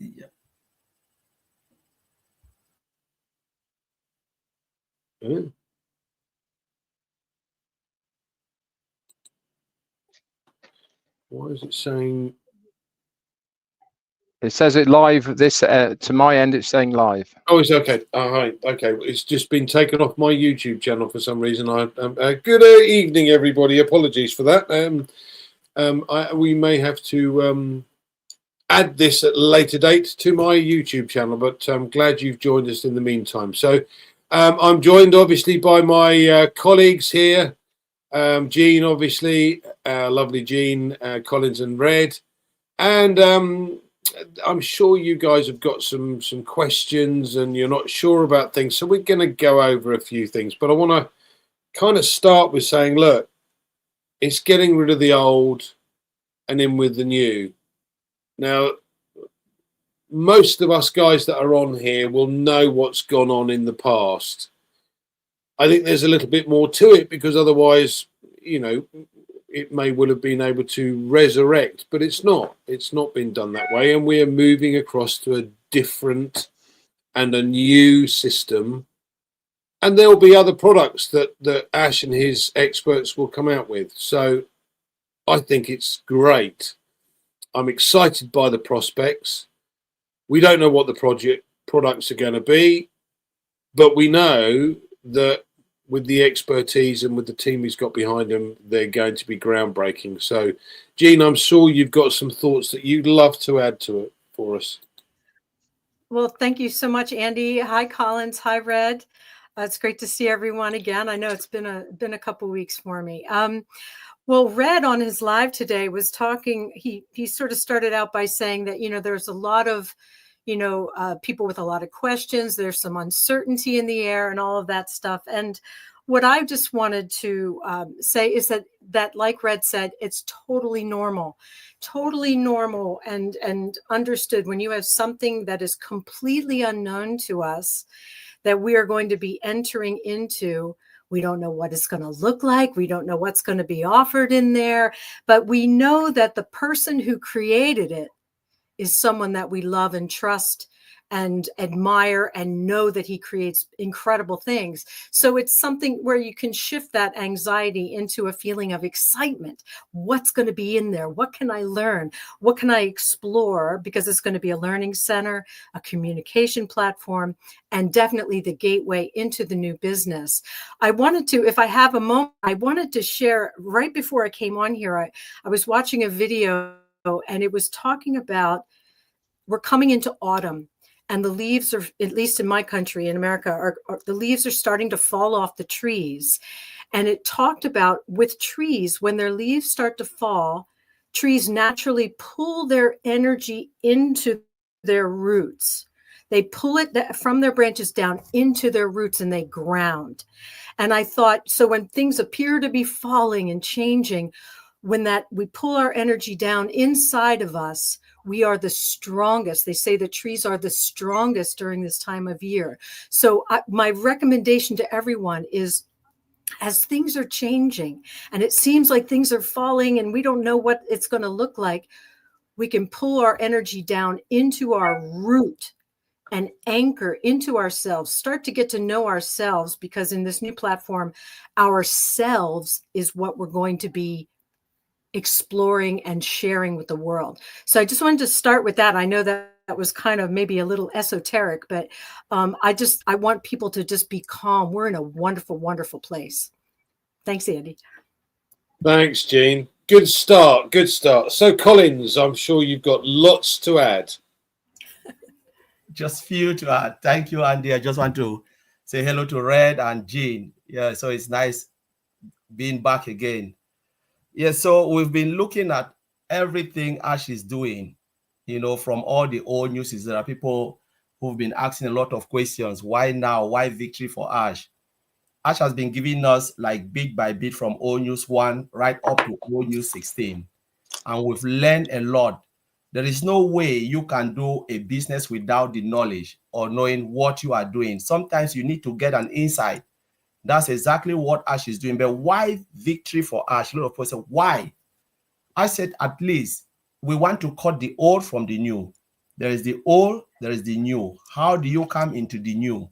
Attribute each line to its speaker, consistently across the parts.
Speaker 1: Yeah.
Speaker 2: Why is it saying?
Speaker 3: It says it live. This to my end, it's saying live.
Speaker 2: Oh, it's okay. All right. Okay. It's just been taken off my YouTube channel for some reason. Good evening, everybody. Apologies for that. We may have to add this at a later date to my YouTube channel, but I'm glad you've joined us in the meantime. So I'm joined obviously by my colleagues here. Jean, obviously, lovely Jean, Collins and Red. And I'm sure you guys have got some questions and you're not sure about things. So we're going to go over a few things. But I want to kind of start with saying, look, it's getting rid of the old and in with the new. Now, most of us guys that are on here will know what's gone on in the past. I think there's a little bit more to it because otherwise, you know, it may well have been able to resurrect, but it's not. It's not been done that way. And we are moving across to a different and a new system. And there will be other products that Ash and his experts will come out with. So I think it's great. I'm excited by the prospects. We don't know what the products are going to be, but we know that with the expertise and with the team he's got behind him, they're going to be groundbreaking. So, Jean, I'm sure you've got some thoughts that you'd love to add to it for us.
Speaker 4: Well, thank you so much, Andy. Hi, Collins. Hi, Red. It's great to see everyone again. I know it's been a couple of weeks for me. Well, Red on his live today was talking. He sort of started out by saying that, you know, there's a lot of, you know, people with a lot of questions. There's some uncertainty in the air and all of that stuff. And what I just wanted to say is that like Red said, it's totally normal and understood when you have something that is completely unknown to us that we are going to be entering into. We don't know what it's going to look like. We don't know what's going to be offered in there, but we know that the person who created it is someone that we love and trust and admire and know that he creates incredible things. So it's something where you can shift that anxiety into a feeling of excitement. What's going to be in there? What can I learn? What can I explore? Because it's going to be a learning center, a communication platform, and definitely the gateway into the new business. I wanted to, if I have a moment, I wanted to share right before I came on here, I was watching a video and it was talking about we're coming into autumn and the leaves are, at least in my country, in America, the leaves are starting to fall off the trees. And it talked about with trees, when their leaves start to fall, trees naturally pull their energy into their roots. They pull it from their branches down into their roots and they ground. And I thought, so when things appear to be falling and changing, when that we pull our energy down inside of us, we are the strongest. They say the trees are the strongest during this time of year. So my recommendation to everyone is, as things are changing and it seems like things are falling and we don't know what it's going to look like, we can pull our energy down into our root and anchor into ourselves, start to get to know ourselves, because in this new platform, ourselves is what we're going to be exploring and sharing with the world. So I just wanted to start with that. I know that was kind of maybe a little esoteric, but I want people to just be calm. We're in a wonderful, wonderful place. Thanks, Andy.
Speaker 2: Thanks, Jean. Good start. Good start. So, Collins, I'm sure you've got lots to add.
Speaker 1: Just few to add. Thank you, Andy. I just want to say hello to Red and Jean. Yeah, so it's nice being back again. Yeah, so we've been looking at everything Ash is doing, you know, from all the old news. There are people who've been asking a lot of questions. Why now? Why victory for Ash? Ash has been giving us like bit by bit from old news 1 right up to old news 16. And we've learned a lot. There is no way you can do a business without the knowledge or knowing what you are doing. Sometimes you need to get an insight. That's exactly what Ash is doing. But why victory for Ash? A lot of people say, why? I said, at least we want to cut the old from the new. There is the old, there is the new. How do you come into the new?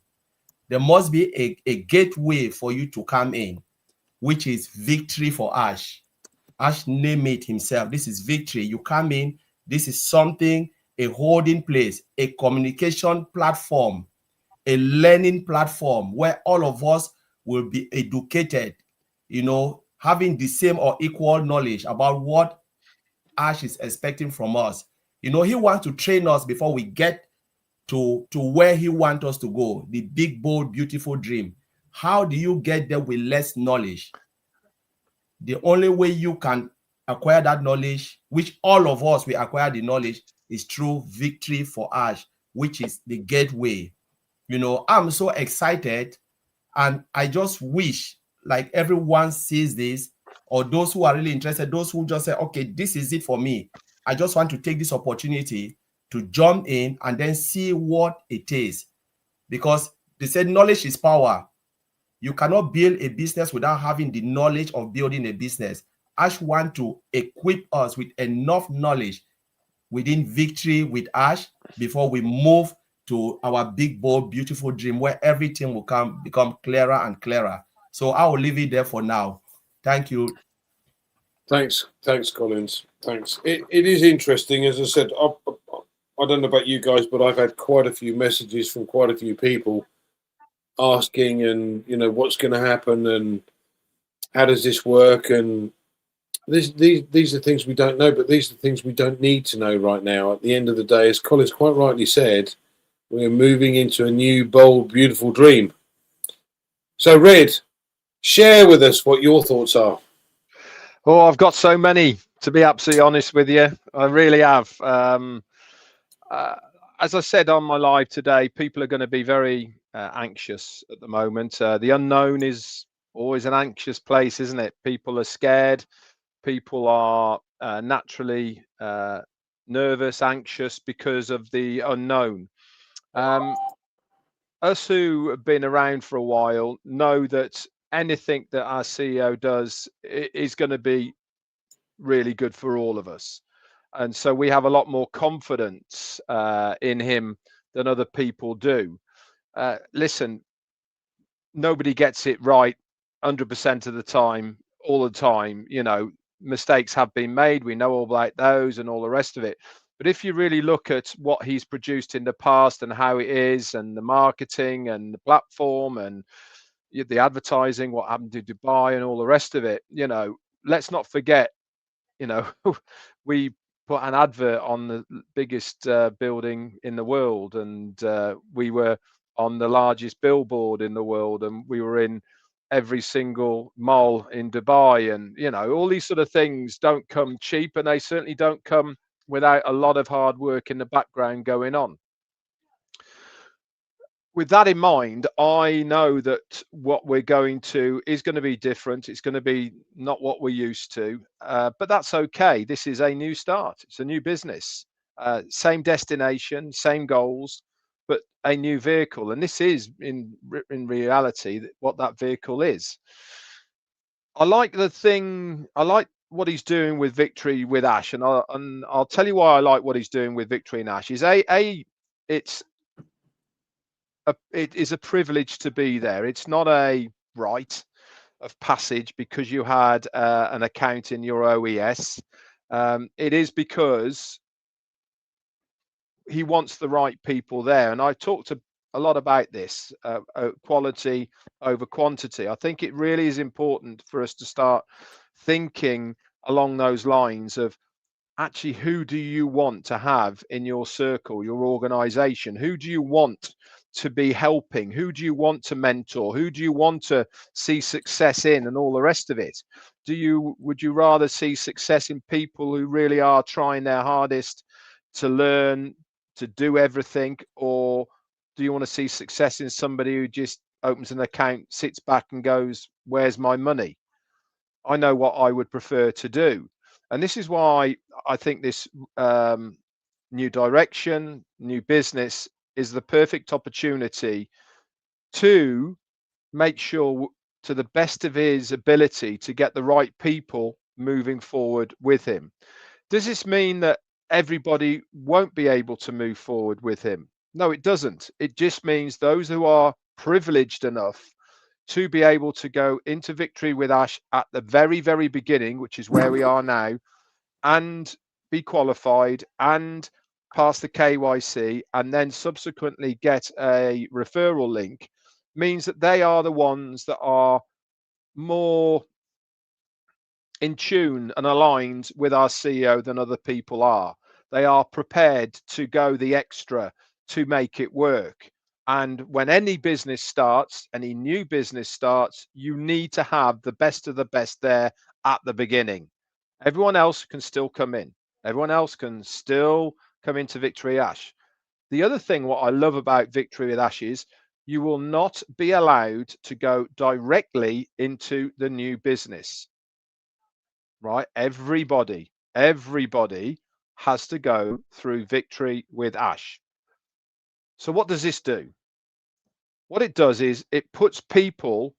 Speaker 1: There must be a gateway for you to come in, which is victory for Ash. Ash named it himself. This is victory. You come in, this is something, a holding place, a communication platform, a learning platform where all of us will be educated, having the same or equal knowledge about what Ash is expecting from us. He wants to train us before we get to where he wants us to go, the big, bold, beautiful dream. How do you get there with less knowledge? The only way you can acquire that knowledge, which all of us will acquire the knowledge, is through victory for Ash, which is the gateway. I'm so excited, and I just wish like everyone sees this, or those who are really interested, those who just say, okay, this is it for me. I just want to take this opportunity to jump in and then see what it is. Because they said knowledge is power. You cannot build a business without having the knowledge of building a business. Ash want to equip us with enough knowledge within victory with Ash before we move to our big, bold, beautiful dream where everything will become clearer and clearer. So I will leave it there for now. Thank you.
Speaker 2: Thanks, Collins. Thanks. It is interesting, as I said. I don't know about you guys, but I've had quite a few messages from quite a few people asking, and what's going to happen, and how does this work, and these are things we don't know, but these are things we don't need to know right now. At the end of the day, as Collins quite rightly said, we're moving into a new, bold, beautiful dream. So, Red, share with us what your thoughts are.
Speaker 3: Oh, I've got so many, to be absolutely honest with you. I really have. As I said on my live today, people are going to be very anxious at the moment. The unknown is always an anxious place, isn't it? People are scared. People are naturally nervous, anxious because of the unknown. Us who have been around for a while know that anything that our CEO does is going to be really good for all of us. And so we have a lot more confidence in him than other people do. Listen, nobody gets it right 100% of the time, all the time. Mistakes have been made. We know all about those and all the rest of it. But if you really look at what he's produced in the past and how it is, and the marketing and the platform and the advertising, what happened to Dubai and all the rest of it, let's not forget, we put an advert on the biggest building in the world, and we were on the largest billboard in the world, and we were in every single mall in Dubai, and all these sort of things don't come cheap, and they certainly don't come without a lot of hard work in the background going on. With that in mind, I know that what we're going to is going to be different. It's going to be not what we're used to, but that's okay. This is a new start. It's a new business, same destination, same goals, but a new vehicle. And this is in reality what that vehicle is. I like what he's doing with victory with Ash, and I'll tell you why I like what he's doing with victory and Ash. It is a privilege to be there. It's not a rite of passage because you had an account in your OES. It is because he wants the right people there. And I talked a lot about this, quality over quantity. I think it really is important for us to start thinking along those lines of, actually, who do you want to have in your circle, your organization? Who do you want to be helping? Who do you want to mentor? Who do you want to see success in, and all the rest of it? Would you rather see success in people who really are trying their hardest to learn, to do everything, or do you want to see success in somebody who just opens an account, sits back and goes, where's my money? I know what I would prefer to do. And this is why I think this new direction, new business is the perfect opportunity to make sure, to the best of his ability, to get the right people moving forward with him. Does this mean that everybody won't be able to move forward with him. No, it doesn't. It just means those who are privileged enough to be able to go into Victory with Ash at the very, very beginning, which is where we are now, and be qualified and pass the KYC and then subsequently get a referral link, means that they are the ones that are more in tune and aligned with our CEO than other people are. They are prepared to go the extra to make it work. And when any business starts, any new business starts, you need to have the best of the best there at the beginning. Everyone else can still come in. Everyone else can still come into Victory Ash. The other thing, what I love about Victory with Ash is you will not be allowed to go directly into the new business. Right? Everybody has to go through Victory with Ash. So what does this do? What it does is it puts people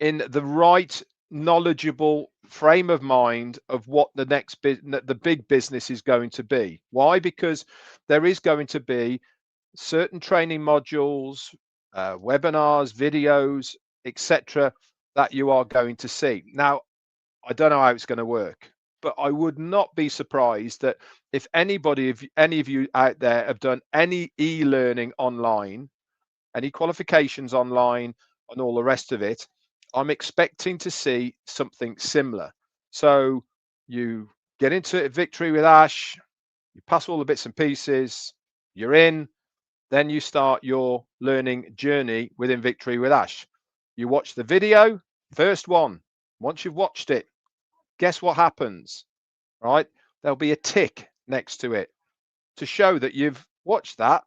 Speaker 3: in the right knowledgeable frame of mind of what the next the big business is going to be. Why? Because there is going to be certain training modules, webinars, videos, etc., that you are going to see. Now, I don't know how it's going to work, but I would not be surprised that if anybody, if any of you out there have done any e-learning online, any qualifications online, and all the rest of it, I'm expecting to see something similar. So you get into Victory with Ash, you pass all the bits and pieces, you're in, then you start your learning journey within Victory with Ash. You watch the video, first one. Once you've watched it, guess what happens, right? There'll be a tick next to it to show that you've watched that.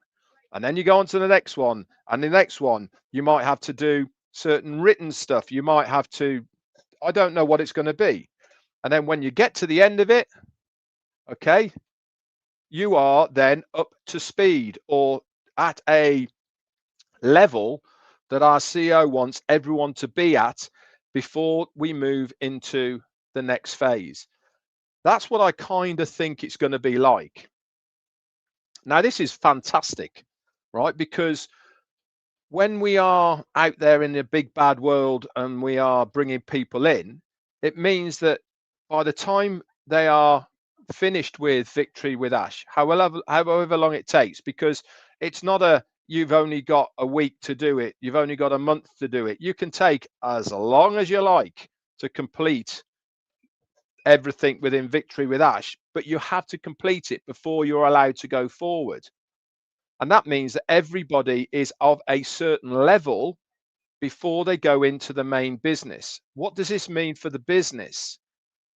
Speaker 3: And then you go on to the next one. And the next one, you might have to do certain written stuff. You might have to, I don't know what it's going to be. And then when you get to the end of it, okay, you are then up to speed or at a level that our CEO wants everyone to be at before we move into the next phase. That's what I kind of think it's going to be like. Now, this is fantastic, right? Because when we are out there in the big bad world and we are bringing people in, it means that by the time they are finished with Victory with Ash, however long it takes, because it's not a you've only got a week to do it, you've only got a month to do it. You can take as long as you like to complete everything within Victory with Ash, but you have to complete it before you're allowed to go forward. And that means that everybody is of a certain level before they go into the main business. What does this mean for the business?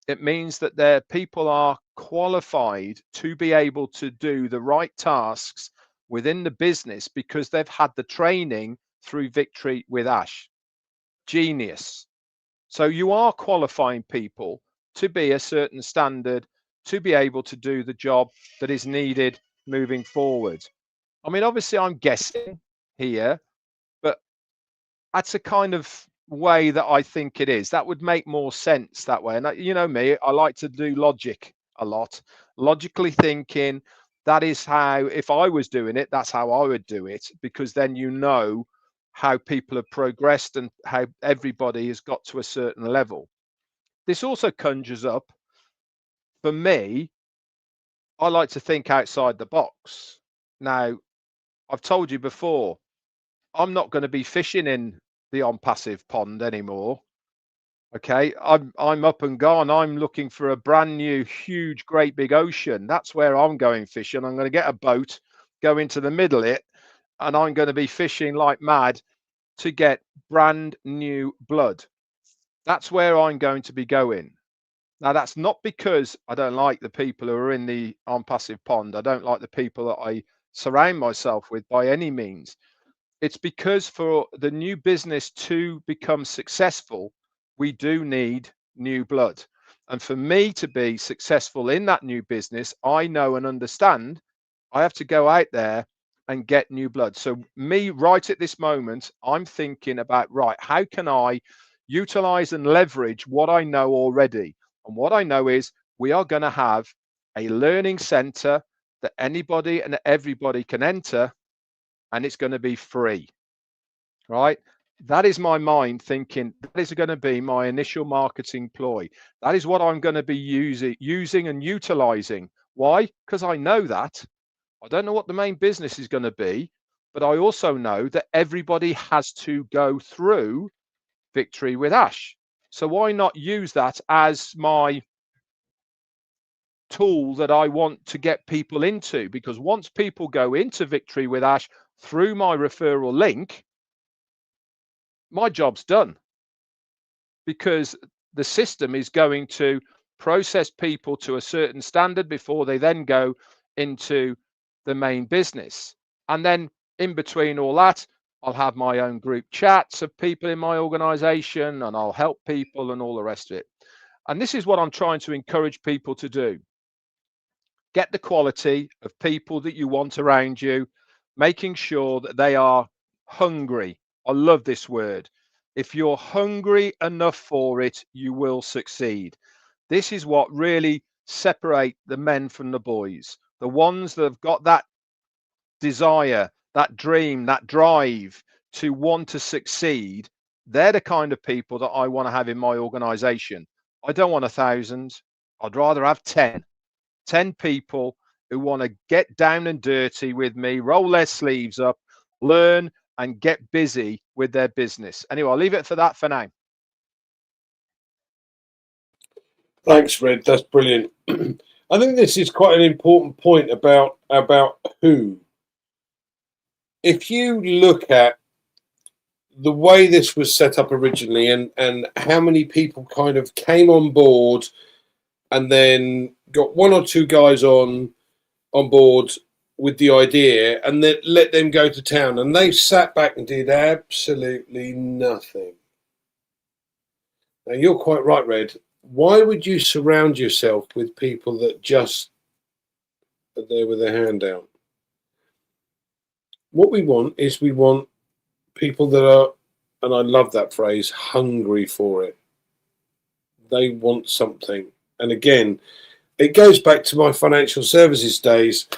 Speaker 3: It means that their people are qualified to be able to do the right tasks within the business because they've had the training through Victory with Ash. Genius. So you are qualifying people to be a certain standard to be able to do the job that is needed moving forward. I mean, obviously I'm guessing here, but that's a kind of way that I think it is. That would make more sense that way. And you know me, I like to do logic a lot. Logically thinking, that is how, if I was doing it, that's how I would do it, because then you know how people have progressed and how everybody has got to a certain level. This also conjures up, for me, I like to think outside the box. Now, I've told you before, I'm not going to be fishing in the on passive pond anymore. Okay, I'm up and gone. I'm looking for a brand new, huge, great big ocean. That's where I'm going fishing. I'm going to get a boat, go into the middle of it, and I'm going to be fishing like mad to get brand new blood. That's where I'm going to be going. Now, that's not because I don't like the people who are in the on passive pond. I don't like the people that I surround myself with by any means. It's because for the new business to become successful, we do need new blood. And for me to be successful in that new business, I know and understand I have to go out there and get new blood. So me right at this moment, I'm thinking about, right, how can I utilize and leverage what I know already? And what I know is we are going to have a learning center that anybody and everybody can enter, and it's going to be free, right? That is my mind thinking that is going to be my initial marketing ploy. That is what I'm going to be using and utilizing. Why? Because I know that. I don't know what the main business is going to be, but I also know that everybody has to go through Victory with Ash. So why not use that as my tool that I want to get people into? Because once people go into Victory with Ash through my referral link, my job's done, because the system is going to process people to a certain standard before they then go into the main business. And then in between all that, I'll have my own group chats of people in my organization, and I'll help people and all the rest of it. And this is what I'm trying to encourage people to do. Get the quality of people that you want around you, making sure that they are hungry. I love this word. If you're hungry enough for it, you will succeed. This is what really separate the men from the boys. The ones that have got that desire, that dream, that drive to want to succeed, they're the kind of people that I want to have in my organization. I don't want 1,000. I'd rather have 10 people who want to get down and dirty with me, roll their sleeves up, learn, and get busy with their business. Anyway, I'll leave it for that for now.
Speaker 2: Thanks, Red. That's brilliant. I think this is quite an important point about who. If you look at the way this was set up originally, and how many people kind of came on board and then got one or two guys on board with the idea, and then let them go to town, and they sat back and did absolutely nothing. Now, you're quite right, Red. Why would you surround yourself with people that just are there with their hand out? What we want is people that are, and I love that phrase, hungry for it. They want something. And again, it goes back to my financial services days.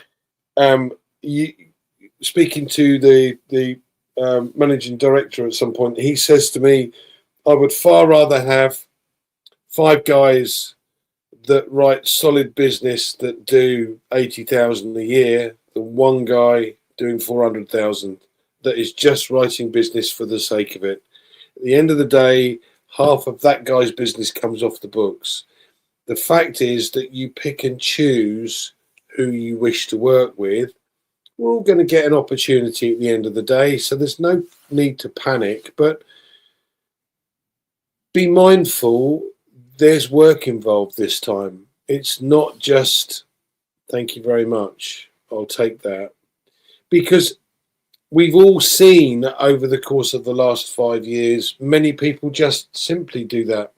Speaker 2: Speaking to the managing director at some point, he says to me, I would far rather have 5 guys that write solid business that do 80,000 a year than one guy doing 400,000 that is just writing business for the sake of it. At the end of the day, half of that guy's business comes off the books. The fact is that you pick and choose who you wish to work with. We're all going to get an opportunity at the end of the day, so there's no need to panic, but be mindful there's work involved this time. It's not just, thank you very much, I'll take that. Because we've all seen over the course of the last 5 years, many people just simply do that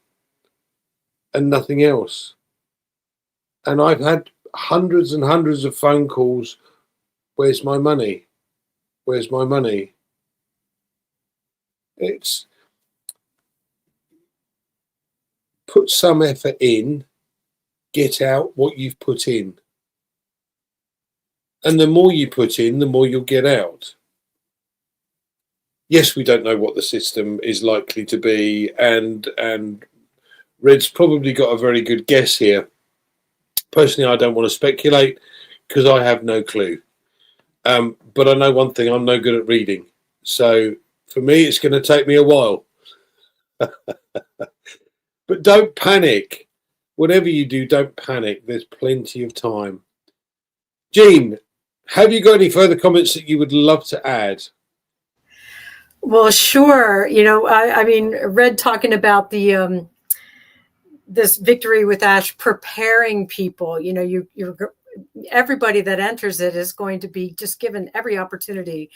Speaker 2: and nothing else. And I've had hundreds and hundreds of phone calls. Where's my money? Where's my money? It's put some effort in, get out what you've put in. And the more you put in, the more you'll get out. Yes, we don't know what the system is likely to be, and Red's probably got a very good guess here. Personally, I don't want to speculate because I have no clue. But I know one thing, I'm no good at reading. So for me, it's going to take me a while. But don't panic. Whatever you do, don't panic. There's plenty of time. Jean, have you got any further comments that you would love to add?
Speaker 4: Well, sure. I mean, Red talking about the this Victory with Ash preparing people. You're everybody that enters it is going to be just given every opportunity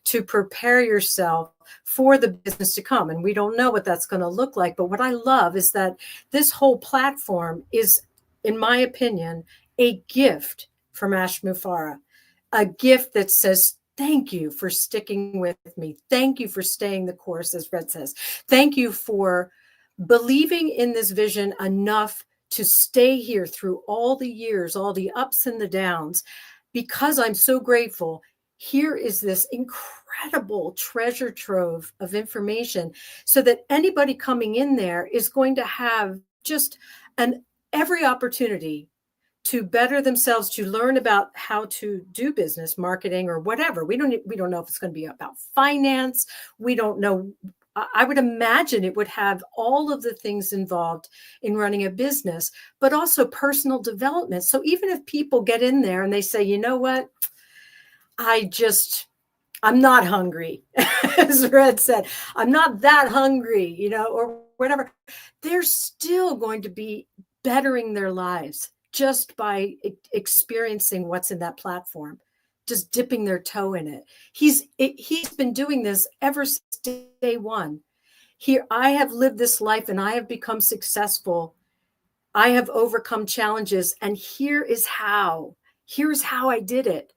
Speaker 4: to prepare yourself for the business to come. And we don't know what that's going to look like. But what I love is that this whole platform is, in my opinion, a gift from Ash Mufareh, a gift that says, thank you for sticking with me. Thank you for staying the course, as Red says. Thank you for believing in this vision enough to stay here through all the years, all the ups and the downs, because I'm so grateful. Here is this incredible treasure trove of information, so that anybody coming in there is going to have just every opportunity to better themselves, to learn about how to do business, marketing, or whatever. We don't know if it's going to be about finance. We don't know. I would imagine it would have all of the things involved in running a business, but also personal development. So even if people get in there and they say, you know what, I'm not hungry, as Red said, I'm not that hungry, or whatever, they're still going to be bettering their lives just by experiencing what's in that platform, just dipping their toe in it. He's been doing this ever since day one. Here, I have lived this life and I have become successful. I have overcome challenges, and here's how I did it.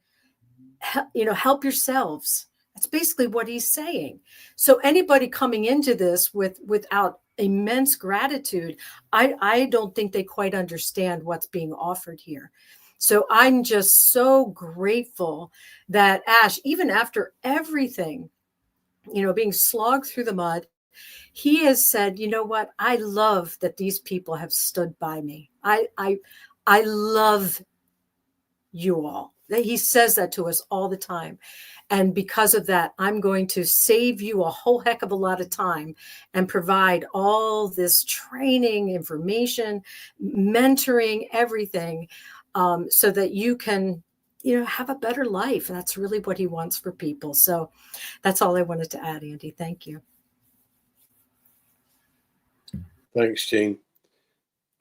Speaker 4: Help yourselves. That's basically what he's saying. So anybody coming into this without immense gratitude, I don't think they quite understand what's being offered here. So I'm just so grateful that Ash, even after everything, being slogged through the mud, he has said, you know what? I love that these people have stood by me. I love you all. He says that to us all the time. And because of that, I'm going to save you a whole heck of a lot of time and provide all this training, information, mentoring, everything, so that you can, have a better life. And that's really what he wants for people. So that's all I wanted to add, Andy. Thank you.
Speaker 2: Thanks, Jean.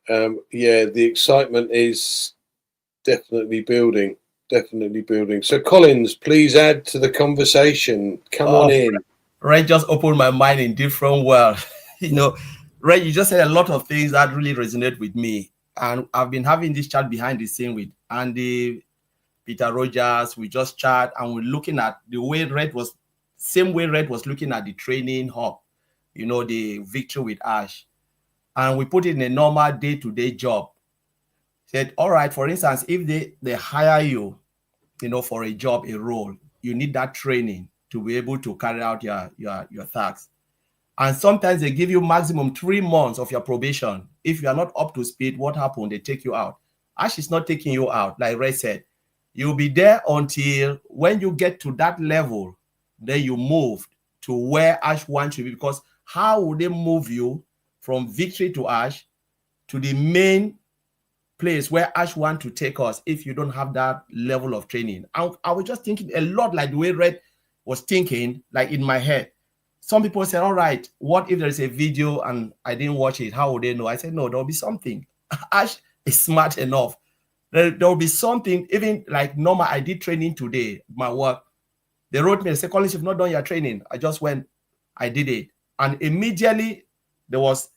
Speaker 2: The excitement is definitely building. So Collins, please add to the conversation. Come on in.
Speaker 1: Ray just opened my mind in different world. Ray, you just said a lot of things that really resonate with me. And I've been having this chat behind the scene with Andy, Peter Rogers. We just chat and we're looking at the way Red was looking at the training hub, the victory with Ash. And we put it in a normal day-to-day job. Said, all right, for instance, if they hire you, for a job, a role, you need that training to be able to carry out your tasks. And sometimes they give you maximum 3 months of your probation. If you are not up to speed, what happened? They take you out. Ash is not taking you out. Like Ray said, you'll be there until when you get to that level, then you move to where Ash wants you to be. Because how would they move you from victory to Ash to the main place where Ash wants to take us if you don't have that level of training? I was just thinking a lot like the way Red was thinking, like in my head. Some people said, all right, what if there is a video and I didn't watch it? How would they know? I said, no, there'll be something. Ash is smart enough. There'll be something, even like normal, I did training today, my work. They wrote me and said, Collins, you've not done your training. I just went, I did it. And immediately there was,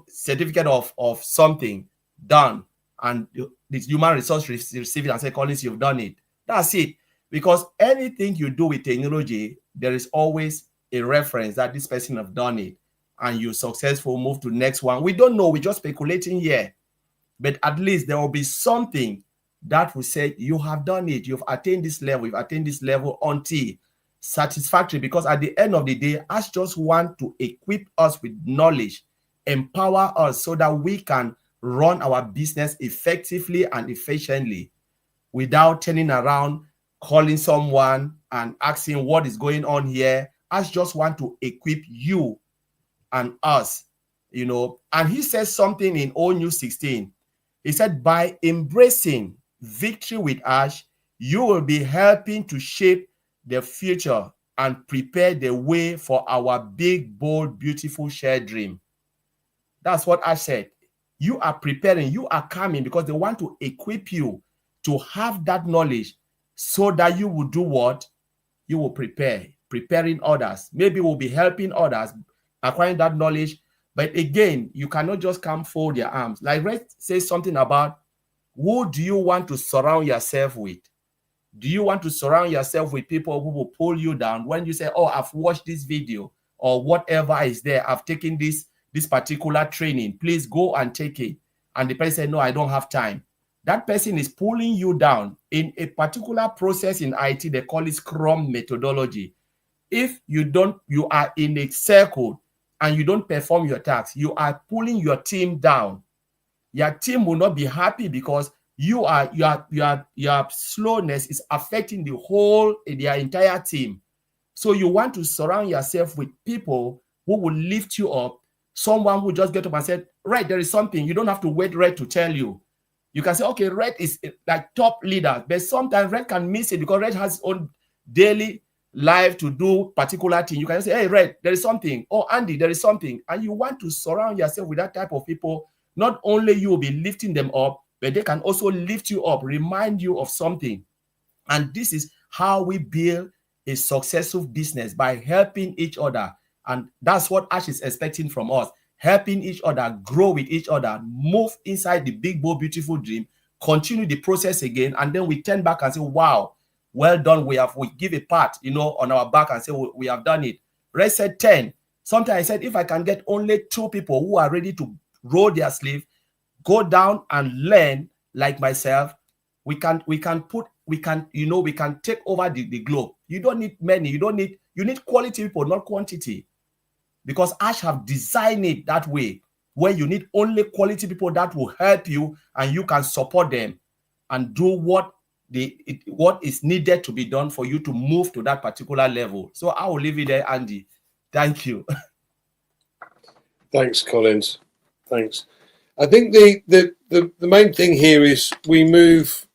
Speaker 1: certificate of something done. And the human resource received it and said, Collins, you've done it. That's it. Because anything you do with technology, there is always a reference that this person have done it. And you're successful, move to the next one. We don't know. We're just speculating here. But at least there will be something that will say, you have done it. You've attained this level. You've attained this level until satisfactory. Because at the end of the day, us just want to equip us with knowledge, empower us so that we can run our business effectively and efficiently without turning around, calling someone and asking what is going on here. Us just want to equip you and us, And he says something in Old New 16. He said, by embracing victory with Ash, you will be helping to shape the future and prepare the way for our big, bold, beautiful shared dream. That's what Ash said. You are preparing, you are coming because they want to equip you to have that knowledge so that you will do what? You will preparing others. Maybe we'll be helping others acquiring that knowledge. But again, you cannot just come fold your arms. Like Red says something about who do you want to surround yourself with? Do you want to surround yourself with people who will pull you down when you say, oh, I've watched this video or whatever is there. I've taken this particular training. Please go and take it. and the person said, no, I don't have time. That person is pulling you down. In a particular process in IT, they call it Scrum methodology. If you are in a circle and you don't perform your tasks, you are pulling your team down. Your team will not be happy because your slowness is affecting their entire team. So you want to surround yourself with people who will lift you up. Someone who just get up and said, right, there is something. You don't have to wait Red to tell you. You can say, okay, Red is like top leader, but sometimes Red can miss it because Red has his own daily life to do particular thing. You can say, hey, Red, there is something. Oh, Andy, there is something. And you want to surround yourself with that type of people. Not only you will be lifting them up, but they can also lift you up, remind you of something. And this is how we build a successful business, by helping each other. And that's what Ash is expecting from us. Helping each other, grow with each other, move inside the big, bold, beautiful dream, continue the process again. And then we turn back and say, wow, well done. We give a pat, on our back and say, we have done it. Red said 10. Sometimes I said, if I can get only 2 people who are ready to roll their sleeve, go down and learn like myself, we can take over the globe. You don't need many. You need quality people, not quantity. Because Ash have designed it that way, where you need only quality people that will help you and you can support them and do what is needed to be done for you to move to that particular level. So I will leave it there, Andy. Thank you.
Speaker 2: Thanks, Collins. Thanks. I think the main thing here is we move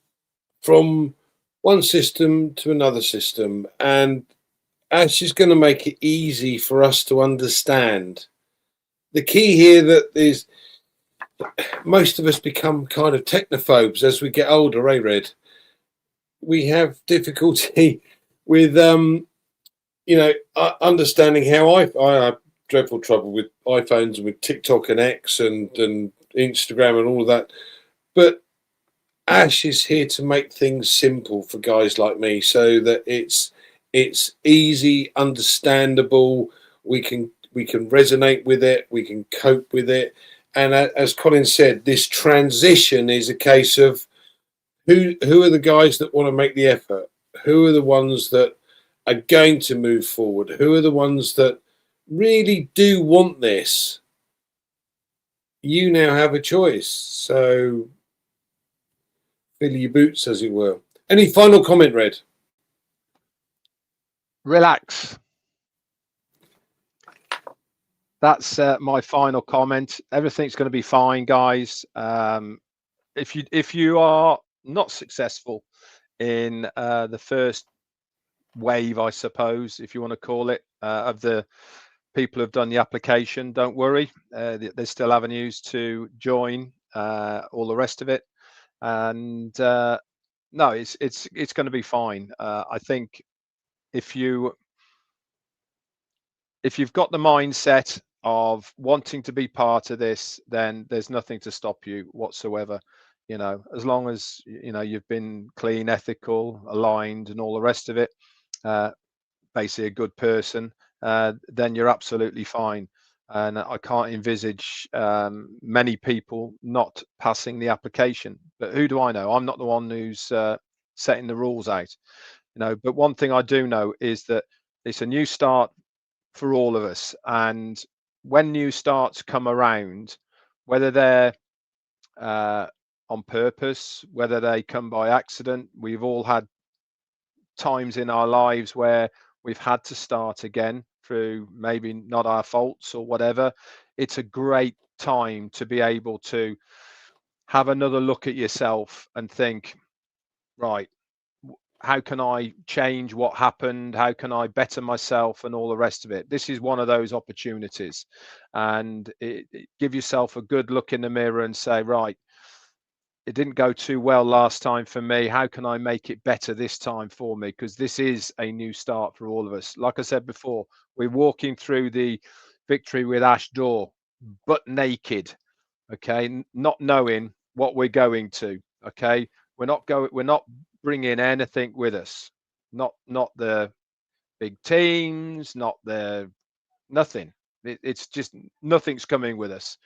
Speaker 2: from one system to another system, and Ash is going to make it easy for us to understand. The key here that is most of us become kind of technophobes as we get older, Red? We have difficulty with understanding how I have dreadful trouble with iPhones and with TikTok and X and Instagram and all of that. But Ash is here to make things simple for guys like me, so that it's easy, understandable. We can resonate with it. We can cope with it. And as Colin said, this transition is a case of who are the guys that want to make the effort? Who are the ones that are going to move forward? Who are the ones that really do want this? You now have a choice. So fill your boots, as it were. Any final comment, Red?
Speaker 3: Relax. That's my final comment. Everything's going to be fine, guys. If you are not successful in the first wave, I suppose, if you want to call it, of the people who've done the application, don't worry. There's still avenues to join, all the rest of it, and no, it's going to be fine. I think if you've got the mindset of wanting to be part of this, then there's nothing to stop you whatsoever. As long as you've been clean, ethical, aligned, and all the rest of it, basically a good person, then you're absolutely fine. And I can't envisage many people not passing the application. But who do I know? I'm not the one who's setting the rules out. But one thing I do know is that it's a new start for all of us. And when new starts come around, whether they're on purpose, whether they come by accident, we've all had times in our lives where we've had to start again through maybe not our faults or whatever. It's a great time to be able to have another look at yourself and think, right, how can I change what happened? How can I better myself and all the rest of it? This is one of those opportunities. And give yourself a good look in the mirror and say, right, it didn't go too well last time for me. How can I make it better this time for me? Because this is a new start for all of us. Like I said before, we're walking through the Victory with Ash door, but naked, okay? Not knowing what we're going to, okay? We're not bringing anything with us. Not the big teams, not the nothing. It's just nothing's coming with us.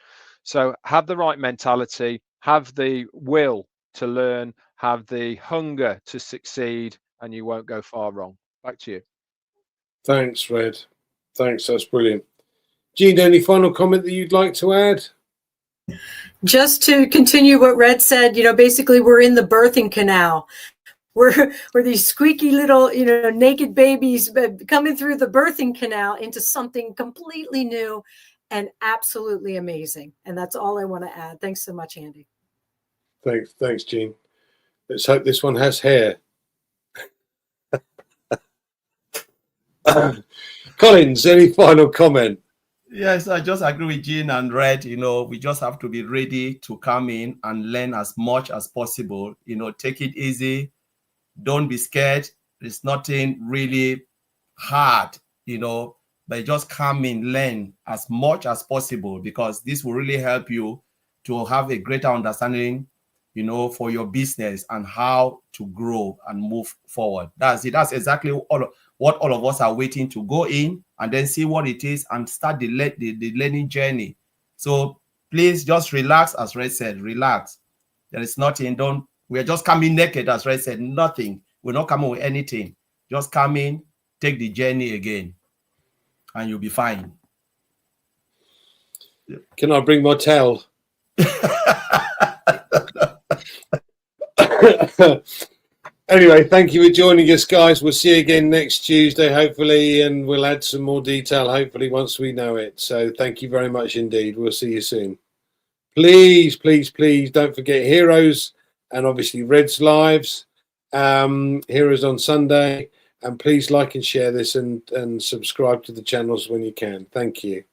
Speaker 3: So have the right mentality, have the will to learn, have the hunger to succeed, and you won't go far wrong. Back to you.
Speaker 2: Thanks, Red. Thanks, that's brilliant. Jean, any final comment that you'd like to add?
Speaker 4: Just to continue what Red said, basically we're in the birthing canal. We're these squeaky little, naked babies coming through the birthing canal into something completely new and absolutely amazing. And that's all I want to add. Thanks so much, Andy.
Speaker 2: Thanks, Jean. Let's hope this one has hair. Collins, any final comment?
Speaker 1: Yes, I just agree with Jean and Red. We just have to be ready to come in and learn as much as possible. Take it easy. Don't be scared. There's nothing really hard, but just come in, learn as much as possible, because this will really help you to have a greater understanding, for your business and how to grow and move forward. That's it. That's exactly what all of us are waiting to go in and then see what it is and start the learning journey. So please just relax, as Red said, relax. There is nothing. We're just coming naked, as Red said, nothing. We're not coming with anything. Just come in, take the journey again, and you'll be fine.
Speaker 2: Can I bring my towel? Anyway, thank you for joining us, guys. We'll see you again next Tuesday, hopefully, and we'll add some more detail, hopefully, once we know it. So thank you very much indeed. We'll see you soon. Please, please, please don't forget Heroes and obviously Red's Lives. Heroes on Sunday. And please like and share this and subscribe to the channels when you can. Thank you.